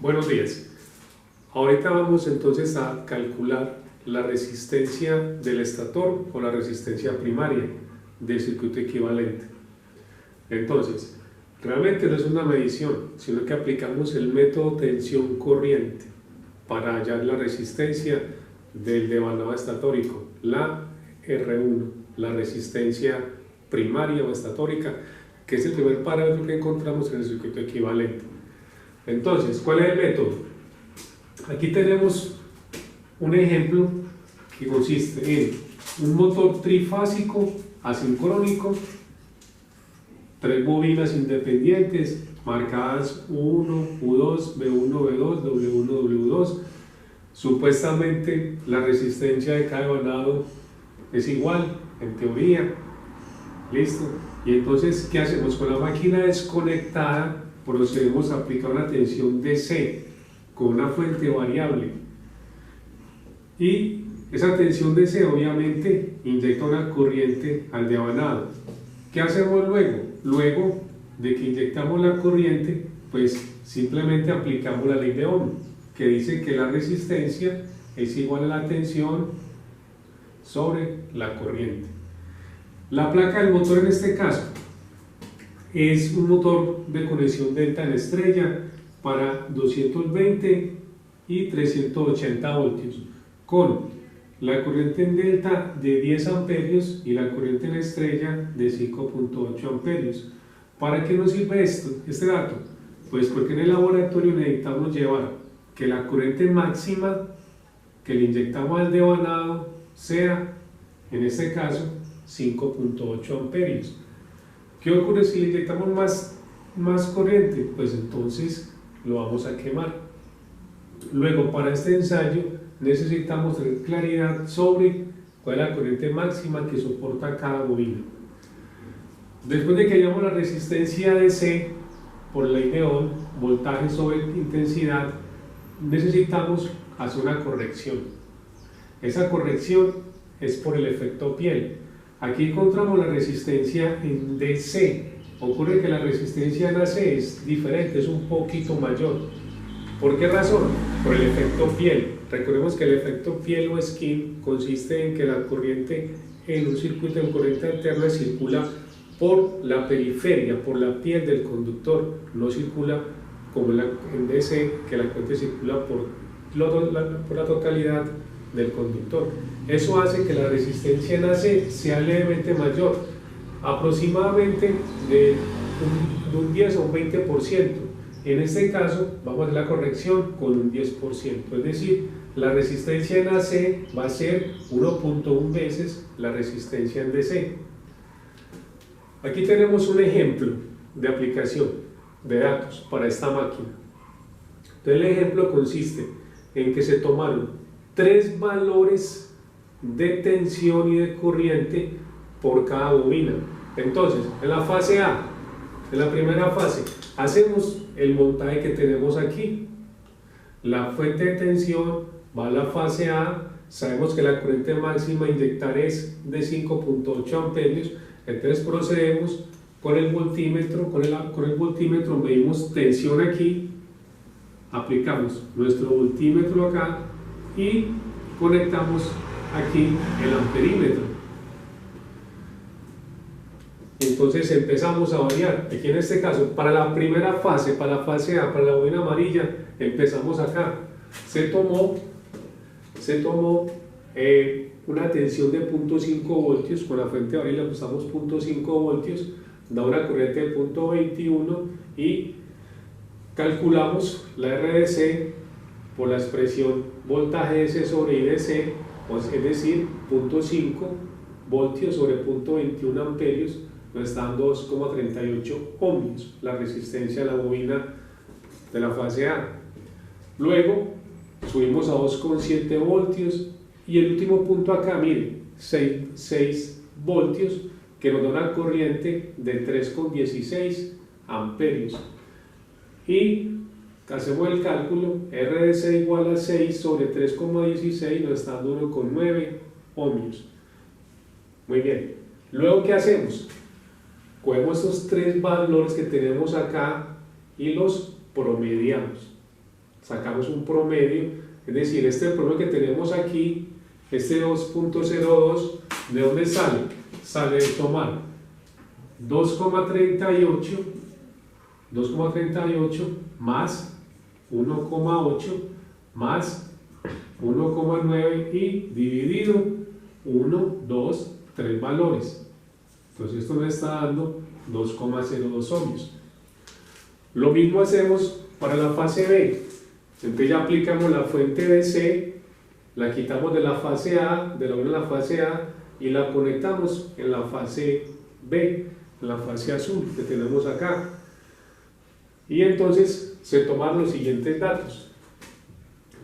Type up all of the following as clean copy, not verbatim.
Buenos días. Ahorita vamos entonces a calcular la resistencia del estator o la resistencia primaria del circuito equivalente. Entonces, realmente no es una medición, sino que aplicamos el método tensión-corriente para hallar la resistencia del devanado estatórico, la R1, la resistencia primaria o estatórica, que es el primer parámetro que encontramos en el circuito equivalente. Entonces, ¿cuál es el método? Aquí tenemos un ejemplo que consiste en un motor trifásico asincrónico, 3 bobinas independientes marcadas U1, U2, B1, B2, W1, W2. Supuestamente la resistencia de cada devanado es igual, en teoría. ¿Listo? Y entonces, ¿qué hacemos? Con la máquina desconectada procedemos a aplicar una tensión DC con una fuente variable. Y esa tensión DC obviamente inyecta una corriente al devanado. ¿Qué hacemos luego? Luego de que inyectamos la corriente, pues simplemente aplicamos la ley de Ohm, que dice que la resistencia es igual a la tensión sobre la corriente. La placa del motor en este caso es un motor de conexión delta en estrella para 220 y 380 voltios con la corriente en delta de 10 amperios y la corriente en estrella de 5.8 amperios. ¿Para qué nos sirve este dato? Pues porque en el laboratorio necesitamos llevar que la corriente máxima que le inyectamos al devanado sea, en este caso, 5.8 amperios. ¿Qué ocurre si le inyectamos más corriente? Pues entonces lo vamos a quemar. Luego, para este ensayo necesitamos tener claridad sobre cuál es la corriente máxima que soporta cada bobina. Después de que hayamos la resistencia DC por ley de Ohm, voltaje sobre intensidad, necesitamos hacer una corrección. Esa corrección es por el efecto piel. Aquí encontramos la resistencia en DC. Ocurre que la resistencia en AC es diferente, es un poquito mayor. ¿Por qué razón? Por el efecto piel. Recordemos que el efecto piel o skin consiste en que la corriente en un circuito en corriente alterna circula por la periferia, por la piel del conductor, no circula como en DC, que la corriente circula por la totalidad del conductor. Eso hace que la resistencia en AC sea levemente mayor, aproximadamente de un 10 o un 20%. En este caso vamos a hacer la corrección con un 10%, es decir, la resistencia en AC va a ser 1.1 veces la resistencia en DC. Aquí tenemos un ejemplo de aplicación de datos para esta máquina. Entonces el ejemplo consiste en que se tomaron 3 valores de tensión y de corriente por cada bobina. Entonces, en la fase A, en la primera fase, hacemos el montaje que tenemos aquí. La fuente de tensión va a la fase A, sabemos que la corriente máxima a inyectar es de 5.8 amperios, entonces procedemos con el voltímetro, con el voltímetro medimos tensión aquí, aplicamos nuestro voltímetro acá y conectamos aquí el amperímetro. Entonces empezamos a variar. Aquí en este caso, para la primera fase, para la fase A, para la bobina amarilla, empezamos acá. Se tomó una tensión de 0.5 voltios, con la fuente variable le usamos 0.5 voltios, da una corriente de 0.21 y calculamos la RDC por la expresión voltaje DC sobre IDC, es decir, 0.5 voltios sobre 0.21 amperios, nos está dando 2,38 ohmios, la resistencia de la bobina de la fase A. Luego subimos a 2,7 voltios y el último punto acá, miren, 6 voltios, que nos da una corriente de 3,16 amperios. Y hacemos el cálculo, RDC igual a 6 sobre 3,16 nos está dando 1,9 ohmios. Muy bien. Luego, ¿qué hacemos? Cogemos estos 3 valores que tenemos acá y los promediamos. sacamos un promedio, es decir, este promedio que tenemos aquí, este 2.02, ¿de dónde sale? Sale de tomar 2,38 más 1,8 más 1,9 y dividido 1, 2, 3 valores. Entonces esto me está dando 2,02 ohmios. Lo mismo hacemos para la fase B. Entonces ya aplicamos la fuente DC, la quitamos de la fase A, de la 1 a la fase A, y la conectamos en la fase B, en la fase azul que tenemos acá. Y entonces se toman los siguientes datos.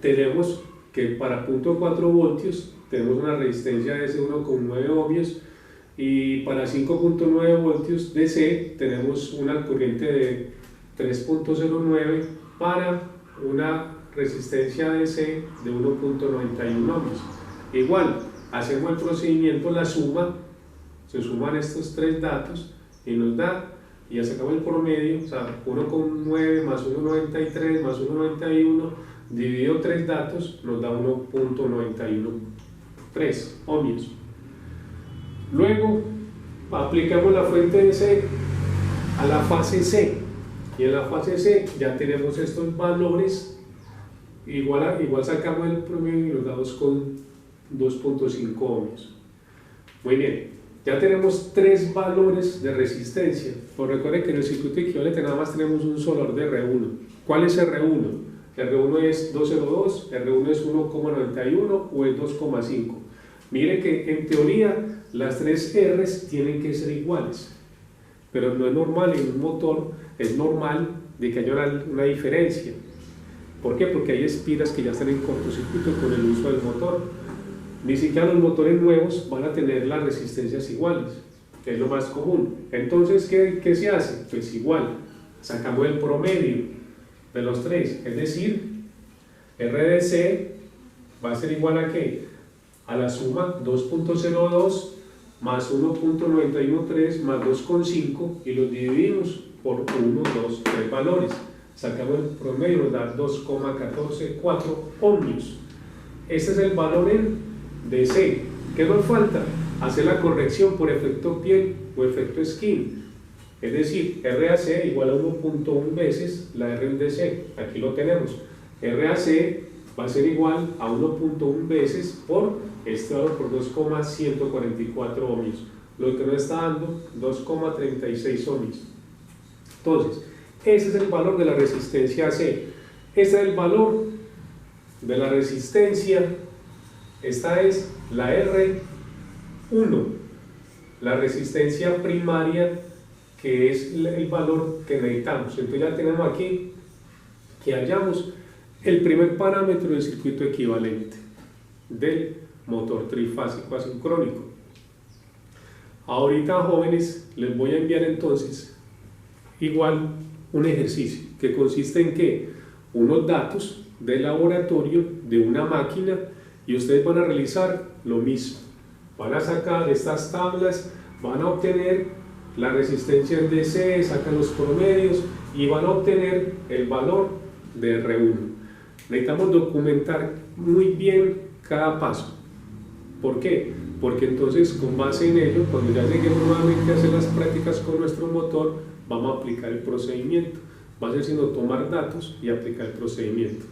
Tenemos que para 0.4 voltios tenemos una resistencia de DC 1,9 ohmios, y para 5.9 voltios DC tenemos una corriente de 3.09 para una resistencia DC de 1.91 ohmios. Igual, hacemos el procedimiento, la suma, se suman estos tres datos y nos da, y ya sacamos el promedio, o sea, 1,9 más 1,93 más 1,91 dividido 3 datos nos da 1.913 ohmios. Luego aplicamos la fuente de C a la fase C, y en la fase C ya tenemos estos valores, igual sacamos el promedio y nos damos con 2.5 ohmios. Muy bien, ya tenemos tres valores de resistencia. Pues recuerden que en el circuito equivalente nada más tenemos un solador de R1. ¿Cuál es R1? R1 es 202, R1 es 1,91 o es 2,5. Mire que en teoría las tres R's tienen que ser iguales, pero no es normal en un motor, es normal de que haya una diferencia. ¿Por qué? Porque hay espiras que ya están en cortocircuito con el uso del motor. Ni siquiera los motores nuevos van a tener las resistencias iguales, que es lo más común. Entonces, ¿qué se hace? Pues igual, sacamos el promedio de los tres, es decir, RDC va a ser igual a ¿qué? A la suma 2.02 más 1.913 más 2,5 y los dividimos por 1, 2, 3 valores. Sacamos el promedio, nos da 2,144 ohmios. Este es el valor en DC. ¿Qué nos falta? Hacer la corrección por efecto piel o efecto skin. Es decir, RAC igual a 1.1 veces la R en DC. Aquí lo tenemos. RAC va a ser igual a 1.1 veces por este valor, por 2,144 ohmios, lo que nos está dando 2,36 ohmios. Entonces, ese es el valor de la resistencia AC. Este es el valor de la resistencia. Esta es la R1, la resistencia primaria, que es el valor que necesitamos. Entonces ya tenemos aquí que hallamos el primer parámetro del circuito equivalente del motor trifásico asincrónico. Ahorita, jóvenes, les voy a enviar entonces igual un ejercicio que consiste en que unos datos de laboratorio de una máquina, y ustedes van a realizar lo mismo. Van a sacar estas tablas, van a obtener la resistencia en DC, sacan los promedios y van a obtener el valor de R1. Necesitamos documentar muy bien cada paso. ¿Por qué? Porque entonces, con base en ello, cuando ya lleguemos nuevamente a hacer las prácticas con nuestro motor, vamos a aplicar el procedimiento. Va a ser sino tomar datos y aplicar el procedimiento.